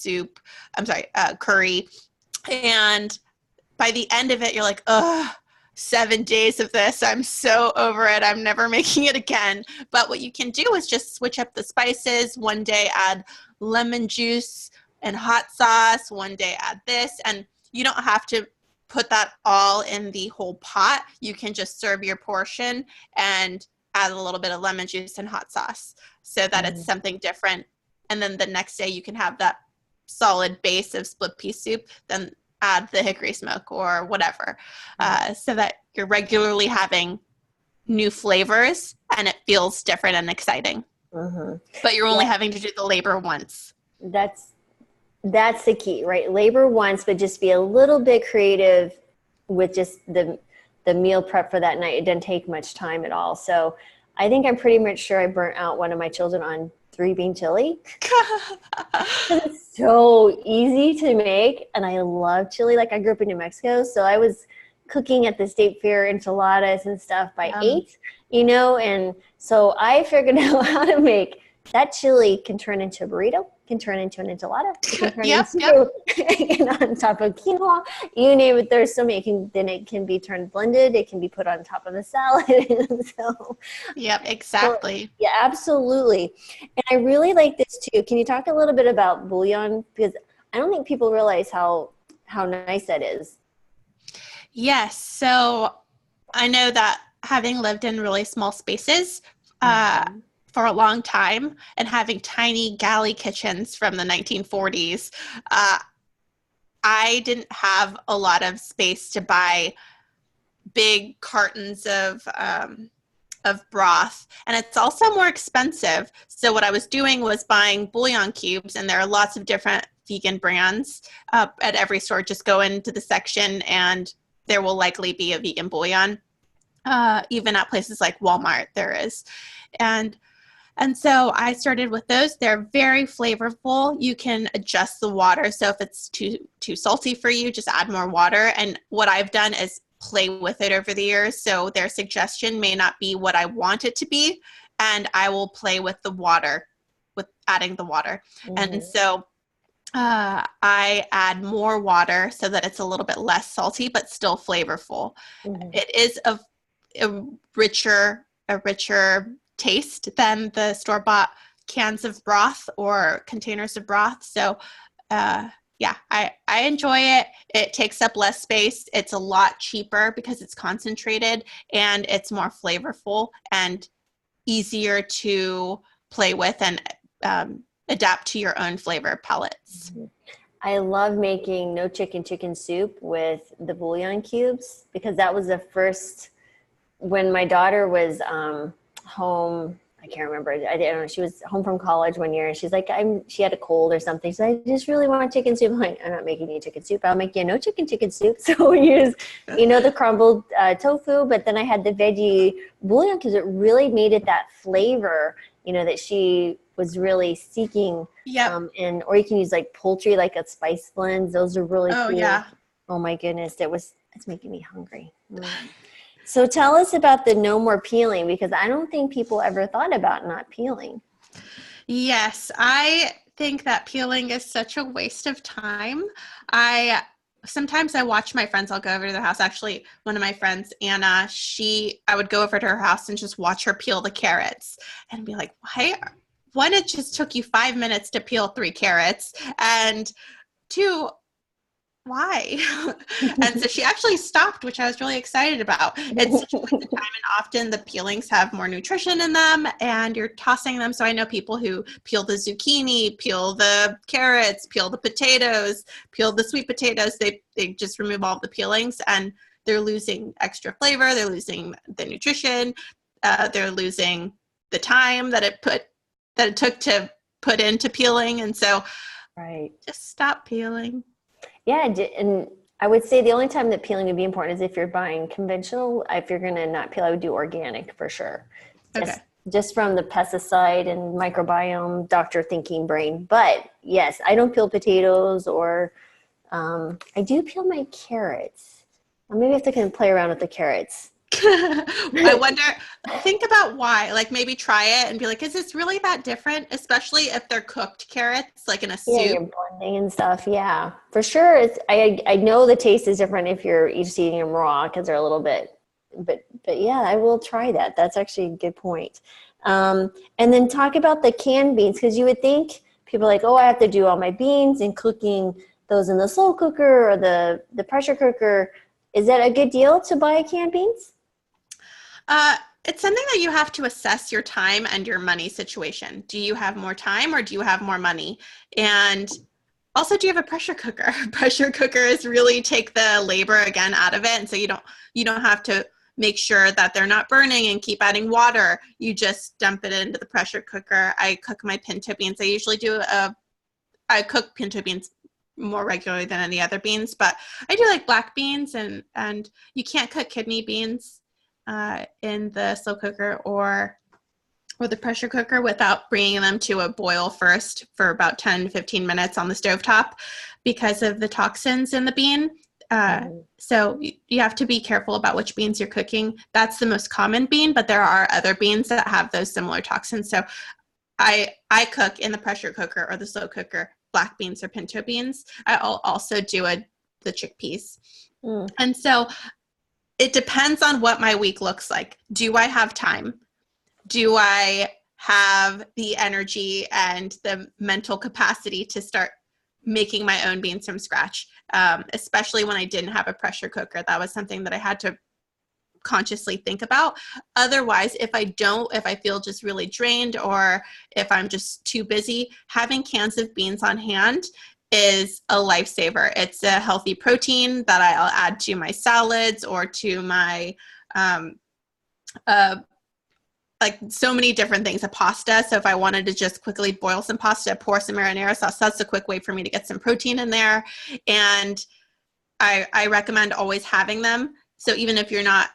curry. And by the end of it, you're like, ugh, 7 days of this. I'm so over it. I'm never making it again. But what you can do is just switch up the spices. One day add lemon juice and hot sauce. One day add this. And you don't have to put that all in the whole pot. You can just serve your portion and add a little bit of lemon juice and hot sauce so that it's something different. And then the next day you can have that solid base of split pea soup, then add the hickory smoke or whatever, so that you're regularly having new flavors and it feels different and exciting. But you're only having to do the labor once. That's the key, right? Labor once, but just be a little bit creative with just the meal prep for that night. It doesn't take much time at all. So I think I'm pretty much sure I burnt out one of my children on 3-bean chili. It's so easy to make, and I love chili. Like, I grew up in New Mexico, so I was cooking at the state fair enchiladas and stuff by 8, and so I figured out how to make that. Chili can turn into a burrito, can turn into an enchilada, it can turn into and on top of quinoa, you name it. There's so many. Then it can be turned blended, it can be put on top of a salad. So Yep, exactly. yeah, absolutely. And I really like this too. Can you talk a little bit about bouillon? Because I don't think people realize how nice that is. Yes. So I know that having lived in really small spaces for a long time and having tiny galley kitchens from the 1940s, I didn't have a lot of space to buy big cartons of broth, and it's also more expensive. So what I was doing was buying bouillon cubes, and there are lots of different vegan brands at every store. Just go into the section and there will likely be a vegan bouillon. Even at places like Walmart, there is. And so I started with those. They're very flavorful. You can adjust the water. So if it's too salty for you, just add more water. And what I've done is play with it over the years. So their suggestion may not be what I want it to be. And I will play with the water, with adding the water. Mm-hmm. And so I add more water so that it's a little bit less salty, but still flavorful. Mm-hmm. It is a richer taste than the store-bought cans of broth or containers of broth. So I enjoy it. It takes up less space. It's a lot cheaper because it's concentrated, and it's more flavorful and easier to play with and adapt to your own flavor palettes. I love making no chicken soup with the bouillon cubes, because that was the first, when my daughter was home. I can't remember. I don't know. She was home from college one year, and she's like, she had a cold or something. She's like, I just really want chicken soup. I'm like, I'm not making you chicken soup. I'll make you no chicken soup. So we use, the crumbled tofu, but then I had the veggie bouillon because it really made it that flavor, that she was really seeking. Yeah. Or you can use like poultry, like a spice blends. Those are really cool. Yeah. Oh my goodness. It's making me hungry. So tell us about the no more peeling, because I don't think people ever thought about not peeling. Yes, I think that peeling is such a waste of time. Sometimes I watch my friends. I'll go over to their house. Actually, one of my friends, Anna, I would go over to her house and just watch her peel the carrots and be like, one, it just took you 5 minutes to peel 3 carrots, and 2, why? And so she actually stopped, which I was really excited about. It's such a waste of time, and often the peelings have more nutrition in them, and you're tossing them. So I know people who peel the zucchini, peel the carrots, peel the potatoes, peel the sweet potatoes. They just remove all the peelings, and they're losing extra flavor. They're losing the nutrition. They're losing the time that it took to put into peeling. And so just stop peeling. Yeah, and I would say the only time that peeling would be important is if you're buying conventional. If you're going to not peel, I would do organic for sure. Okay. Just from the pesticide and microbiome doctor thinking brain. But yes, I don't peel potatoes, or I do peel my carrots. Maybe I have to kind of play around with the carrots. I wonder, think about why. Like, maybe try it and be like, is this really that different? Especially if they're cooked carrots, like in a soup. Yeah, you're blending and stuff. Yeah, for sure. I know the taste is different if you're just eating them raw, because they're a little bit. But yeah, I will try that. That's actually a good point. And then talk about the canned beans, because you would think people are like, oh, I have to do all my beans and cooking those in the slow cooker or the pressure cooker. Is that a good deal to buy canned beans? It's something that you have to assess your time and your money situation. Do you have more time, or do you have more money? And also, do you have a pressure cooker? Pressure cookers really take the labor again out of it. And so you don't have to make sure that they're not burning and keep adding water. You just dump it into the pressure cooker. I cook my pinto beans. I cook pinto beans more regularly than any other beans, but I do like black beans, and you can't cook kidney beans in the slow cooker or or the pressure cooker without bringing them to a boil first for about 10 to 15 minutes on the stovetop because of the toxins in the bean. So you have to be careful about which beans you're cooking. That's the most common bean, but there are other beans that have those similar toxins. So I cook in the pressure cooker or the slow cooker black beans or pinto beans. I'll also do the chickpeas. And so it depends on what my week looks like. Do I have time? Do I have the energy and the mental capacity to start making my own beans from scratch? Especially when I didn't have a pressure cooker. That was something that I had to consciously think about. Otherwise, if I feel just really drained or if I'm just too busy, having cans of beans on hand is a lifesaver. It's a healthy protein that I'll add to my salads or to my like so many different things, a pasta. So if I wanted to just quickly boil some pasta, pour some marinara sauce, that's a quick way for me to get some protein in there. And I recommend always having them. So even if you're not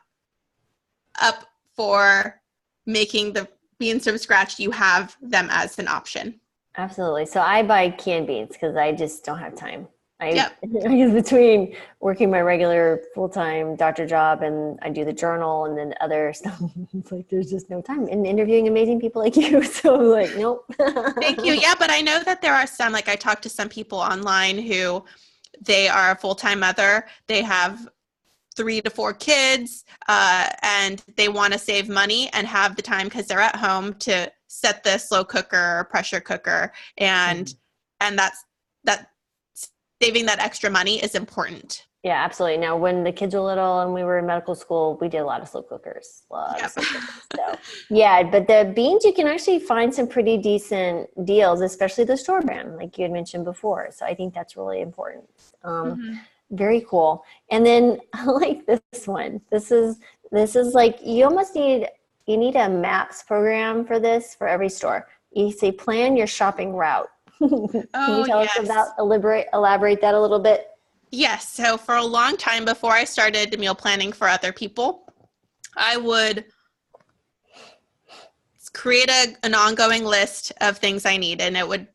up for making the beans from scratch, you have them as an option. Absolutely. So I buy canned beans because I just don't have time. Between working my regular full-time doctor job and I do the journal and then other stuff, it's like there's just no time. And interviewing amazing people like you. So I'm like, nope. Thank you. Yeah, but I know that there are some, like I talked to some people online who they are a full-time mother. They have 3 to 4 kids and they want to save money and have the time because they're at home to set the slow cooker or pressure cooker. And that's saving that extra money is important. Yeah, absolutely. Now, when the kids were little and we were in medical school, we did a lot of slow cookers. So, yeah, but the beans, you can actually find some pretty decent deals, especially the store brand, like you had mentioned before. So I think that's really important. Very cool. And then I like this one. This is like, you almost need a maps program for this for every store. You say, plan your shopping route. Can you tell us about, elaborate that a little bit? Yes. So for a long time before I started meal planning for other people, I would create an ongoing list of things I need, and it would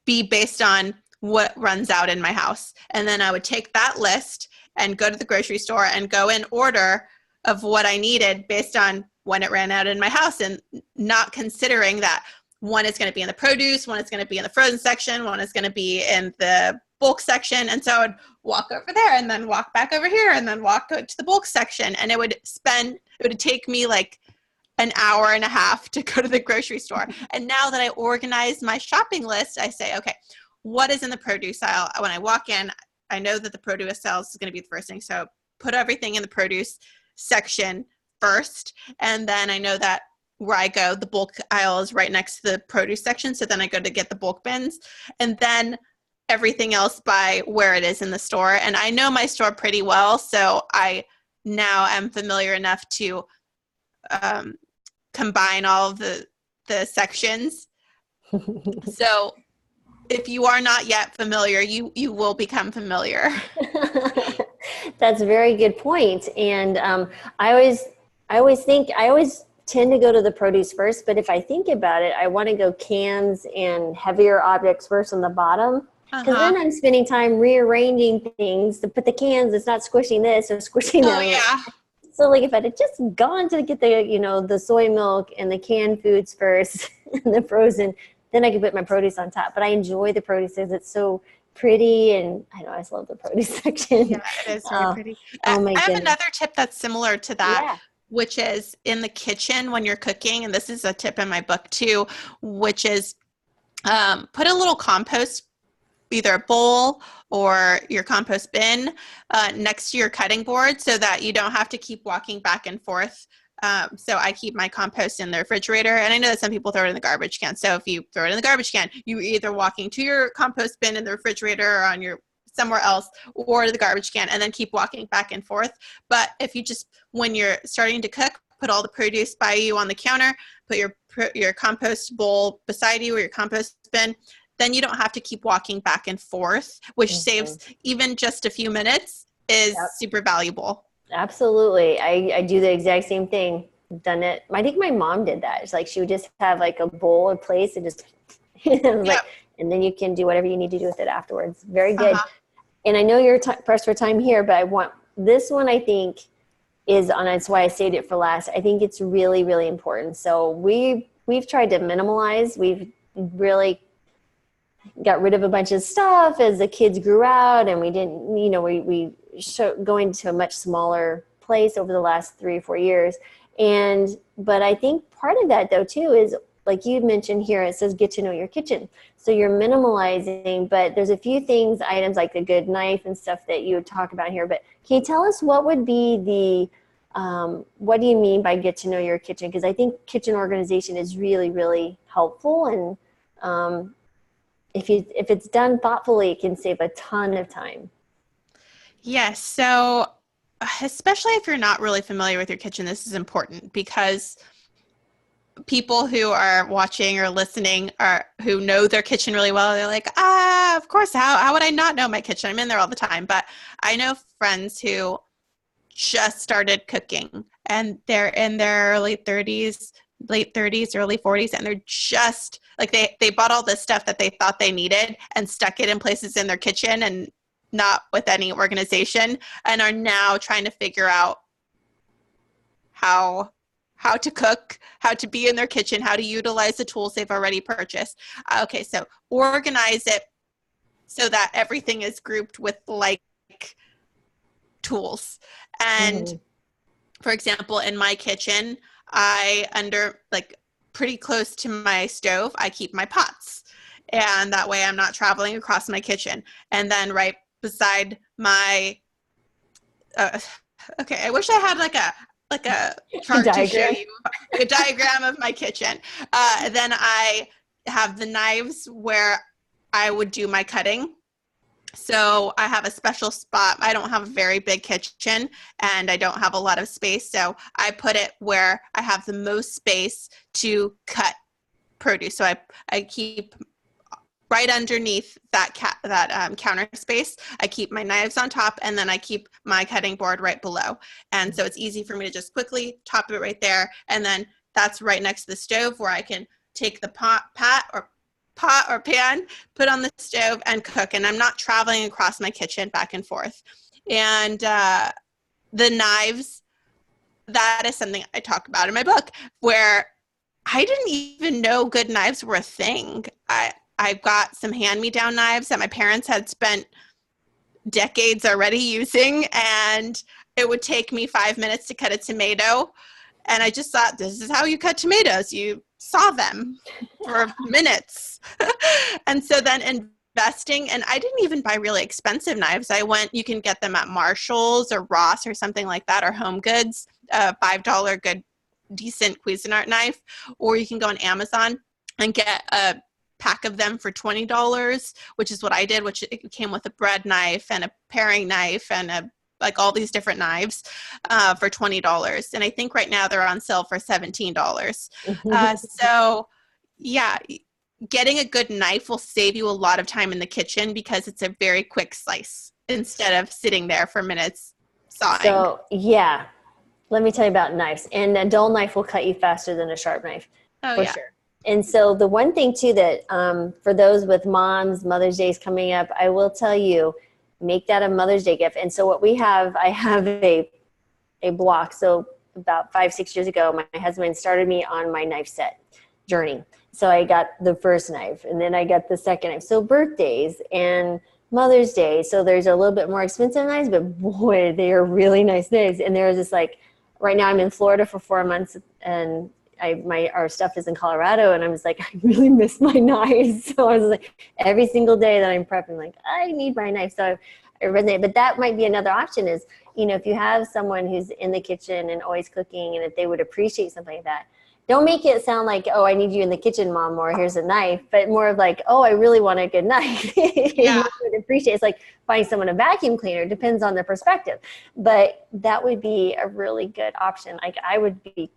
be based on what runs out in my house. And then I would take that list and go to the grocery store and go in order of what I needed based on when it ran out in my house, and not considering that one is going to be in the produce, one is going to be in the frozen section, one is going to be in the bulk section. And so I would walk over there and then walk back over here and then walk to the bulk section. And it would take me like an hour and a half to go to the grocery store. And now that I organize my shopping list, I say, okay, what is in the produce aisle? When I walk in, I know that the produce aisle is going to be the first thing. So put everything in the produce section first. And then I know that where I go, the bulk aisle is right next to the produce section. So then I go to get the bulk bins, and then everything else by where it is in the store. And I know my store pretty well. So I now am familiar enough to combine all of the sections. So if you are not yet familiar, you will become familiar. That's a very good point. And I always tend to go to the produce first, but if I think about it, I want to go cans and heavier objects first on the bottom, because then I'm spending time rearranging things to put the cans. It's not squishing this or squishing that. Oh yeah. So like if I had just gone to get the soy milk and the canned foods first and the frozen, then I could put my produce on top. But I enjoy the produce because it's so pretty, and I just love the produce section. Yeah, it is very pretty. Oh my I have goodness. another tip that's similar to that, which is in the kitchen when you're cooking, and this is a tip in my book too, which is put a little compost, either a bowl or your compost bin next to your cutting board so that you don't have to keep walking back and forth. So I keep my compost in the refrigerator, and I know that some people throw it in the garbage can. So if you throw it in the garbage can, you're either walking to your compost bin in the refrigerator or on your somewhere else, or to the garbage can, and then keep walking back and forth. But if you just, when you're starting to cook, put all the produce by you on the counter, put your compost bowl beside you or your compost bin, then you don't have to keep walking back and forth, which saves even just a few minutes is super valuable. Absolutely. I do the exact same thing. done it. I think my mom did that. It's like she would just have like a bowl of place and just it was like, Yep. and then you can do whatever you need to do with it afterwards. Very good. Uh-huh. And I know you're pressed for time here, but I want this one. I think is on. That's why I saved it for last. I think it's really, really important. So we've tried to minimalize. We've really got rid of a bunch of stuff as the kids grew out, and we didn't. We going to a much smaller place over the last 3 or 4 years. But I think part of that though too is like you mentioned here, it says get to know your kitchen. So you're minimalizing, but there's a few things, items like the good knife and stuff that you would talk about here. But can you tell us what would be what do you mean by get to know your kitchen? Because I think kitchen organization is really, really helpful. And if it's done thoughtfully, it can save a ton of time. Yes. So especially if you're not really familiar with your kitchen, this is important because people who are watching or listening who know their kitchen really well, they're like, of course, how would I not know my kitchen? I'm in there all the time. But I know friends who just started cooking and they're in their late 30s, early 40s, and they're just like they bought all this stuff that they thought they needed and stuck it in places in their kitchen and not with any organization, and are now trying to figure out how to cook, how to be in their kitchen, how to utilize the tools they've already purchased. Okay, so organize it so that everything is grouped with like tools. And for example, in my kitchen, pretty close to my stove, I keep my pots. And that way I'm not traveling across my kitchen. And then right beside my, okay, I wish I had like a chart to show you, a diagram of my kitchen. Then I have the knives where I would do my cutting. So I have a special spot. I don't have a very big kitchen and I don't have a lot of space. So I put it where I have the most space to cut produce. So I keep right underneath that counter space. I keep my knives on top, and then I keep my cutting board right below. And so it's easy for me to just quickly top it right there. And then that's right next to the stove where I can take the pot or pan, put on the stove and cook. And I'm not traveling across my kitchen back and forth. And the knives, that is something I talk about in my book, where I didn't even know good knives were a thing. I've got some hand-me-down knives that my parents had spent decades already using, and it would take me 5 minutes to cut a tomato. And I just thought, this is how you cut tomatoes. You saw them for minutes. And so then investing, and I didn't even buy really expensive knives. You can get them at Marshall's or Ross or something like that, or Home Goods, $5 good, decent Cuisinart knife, or you can go on Amazon and get a pack of them for $20, which is what I did, which it came with a bread knife and a paring knife and like all these different knives for $20. And I think right now they're on sale for $17. So yeah, getting a good knife will save you a lot of time in the kitchen because it's a very quick slice instead of sitting there for minutes sawing. So yeah, let me tell you about knives. And a dull knife will cut you faster than a sharp knife, for sure. And so the one thing too that for those with moms, Mother's Day is coming up, I will tell you, make that a Mother's Day gift. And so what we have, I have a block. So about 5-6 years ago, my husband started me on my knife set journey. So I got the first knife and then I got the second knife. So birthdays and Mother's Day. So there's a little bit more expensive knives, but boy, they are really nice knives. And there's this like, right now I'm in Florida for 4 months and our stuff is in Colorado, and I was like, I really miss my knives. So I was like, every single day that I'm prepping, like, I need my knife. So I resonate. But that might be another option is, if you have someone who's in the kitchen and always cooking, and if they would appreciate something like that, don't make it sound like, oh, I need you in the kitchen, Mom, or here's a knife, but more of like, oh, I really want a good knife. Yeah. Mom would appreciate. It's like finding someone a vacuum cleaner. Depends on their perspective, but that would be a really good option. Like I would be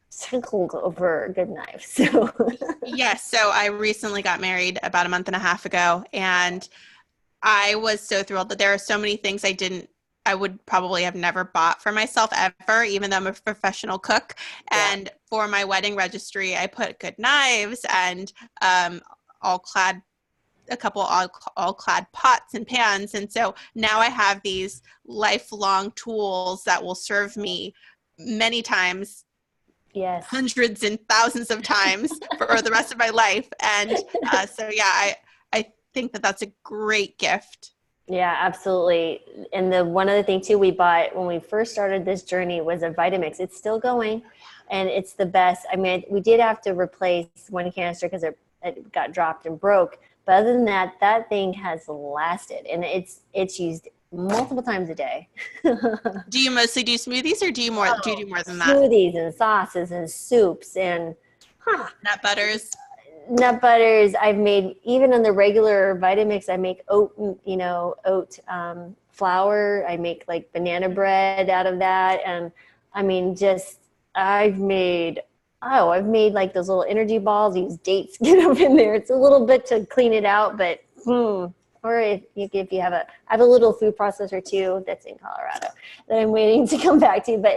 tickled over a good knife. So yes. So I recently got married about a month and a half ago, and I was so thrilled that there are so many things I I would probably have never bought for myself ever, even though I'm a professional cook. Yeah. And for my wedding registry, I put good knives and all clad, a couple all clad pots and pans. And so now I have these lifelong tools that will serve me many times, Yes. hundreds and thousands of times for the rest of my life. And so, yeah, I think that that's a great gift. Yeah, absolutely. And the one other thing too we bought when we first started this journey was a Vitamix. It's still going, and it's the best. I mean, we did have to replace one canister because it got dropped and broke. But other than that, that thing has lasted, and it's used multiple times a day. Do you mostly do smoothies, or do you do more than that? Smoothies and sauces and soups and Nut butters. nut butters. I've made, even on the regular Vitamix, I make oat flour. I make like banana bread out of that. And I mean, I've made like those little energy balls, use dates, get up in there. It's a little bit to clean it out, but or if you have I have a little food processor too that's in Colorado that I'm waiting to come back to, but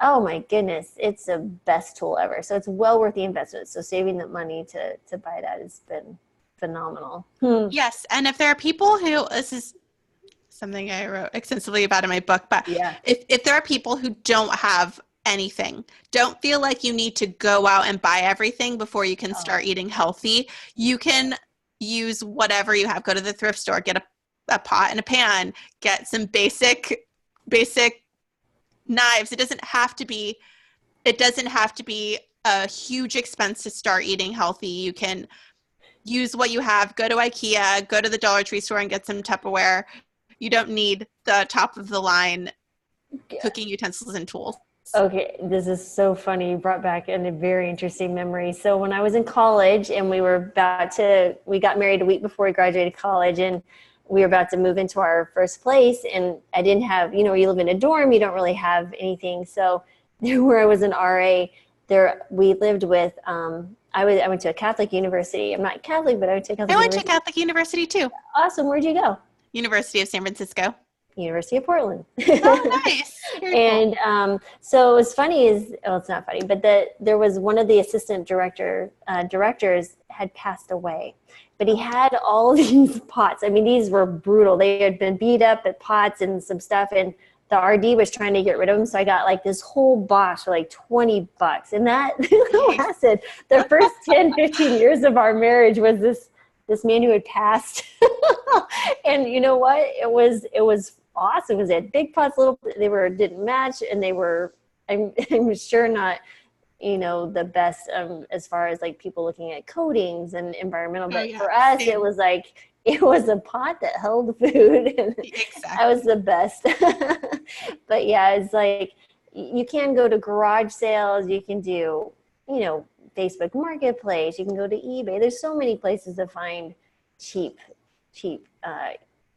oh my goodness, it's the best tool ever. So it's well worth the investment. So saving the money to buy that has been phenomenal. Yes. And if there are people who, this is something I wrote extensively about in my book, but Yeah. if there are people who don't have anything, don't feel like you need to go out and buy everything before you can start eating healthy, you can use whatever you have. Go to the thrift store, get a pot and a pan, get some basic knives. It doesn't have to be a huge expense to start eating healthy. You can use what you have. Go to IKEA, go to the Dollar Tree store and get some Tupperware. You don't need the top of the line cooking utensils and tools. Okay, this is so funny. You brought back a very interesting memory. So when I was in college and we got married a week before we graduated college, and we were about to move into our first place, and I didn't have, you live in a dorm, you don't really have anything. So where I was an RA, we lived with, I went to a Catholic university. I'm not Catholic, but I went to a Catholic university. I went to Catholic university too. Awesome. Where'd you go? University of San Francisco. University of Portland. Oh, nice. And so it was funny it's not funny, but there was one of the assistant directors had passed away, but he had all these pots. I mean, these were brutal. They had been beat up at pots and some stuff, and the RD was trying to get rid of them. So I got like this whole box for like $20. And that lasted the first 10, 15 years of our marriage. Was this man who had passed. And you know what? It was awesome because they had big pots, didn't match, and they were, I'm sure not, the best as far as like people looking at coatings and environmental. But for us, it was like, it was a pot that held food, and exactly. That was the best. But yeah, it's like you can go to garage sales, you can do, Facebook Marketplace, you can go to eBay. There's so many places to find cheap,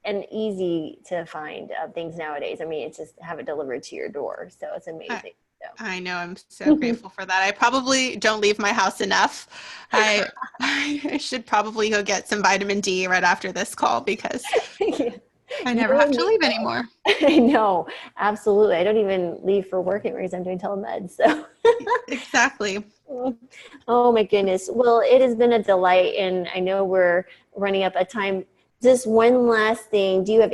and easy to find things nowadays. I mean, it's just have it delivered to your door. So it's amazing. I know. I'm so grateful for that. I probably don't leave my house enough. I should probably go get some vitamin D right after this call because I never have to leave anymore. I know. Absolutely. I don't even leave for work because I'm doing telemed. So exactly. Oh my goodness. Well, it has been a delight, and I know we're running up a time. Just one last thing. Do you have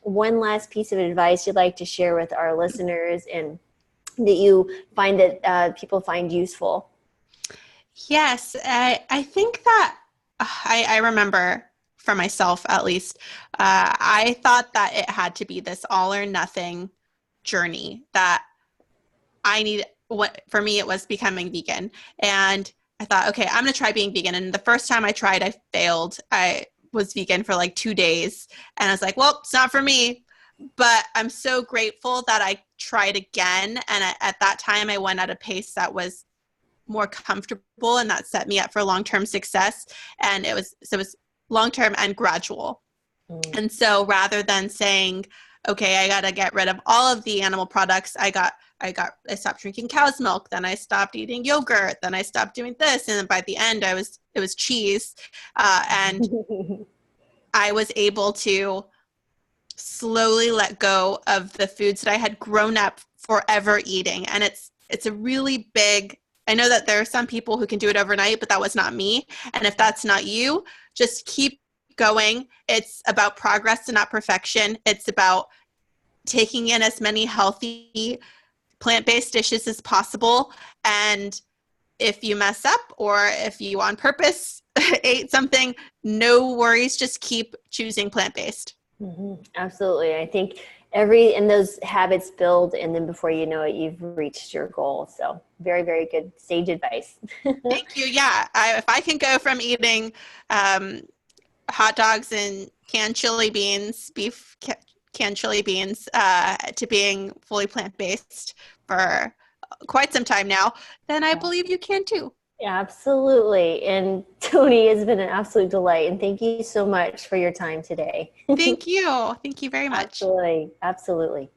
one last piece of advice you'd like to share with our listeners and that you find that people find useful? Yes. I think that I remember for myself, at least, I thought that it had to be this all or nothing journey that for me, it was becoming vegan. And I thought, okay, I'm going to try being vegan. And the first time I tried, I failed. I was vegan for like 2 days. And I was like, well, it's not for me. But I'm so grateful that I tried again. And at that time, I went at a pace that was more comfortable, and that set me up for long-term success. And it was long-term and gradual. And so rather than saying, okay, I got to get rid of all of the animal products, I stopped drinking cow's milk. Then I stopped eating yogurt. Then I stopped doing this. And then by the end, it was cheese. And I was able to slowly let go of the foods that I had grown up forever eating. And it's a really big, I know that there are some people who can do it overnight, but that was not me. And if that's not you, just keep going. It's about progress and not perfection. It's about taking in as many healthy plant-based dishes as possible. And if you mess up or if you on purpose ate something, no worries. Just keep choosing plant-based. Absolutely. I think and those habits build, and then before you know it, you've reached your goal. So very, very good sage advice. Thank you. Yeah. If I can go from eating hot dogs and canned chili beans, canned chili beans, to being fully plant-based for quite some time now, then I believe you can too. Absolutely. And Toni, it's been an absolute delight. And thank you so much for your time today. Thank you. Thank you very much. Absolutely. Absolutely.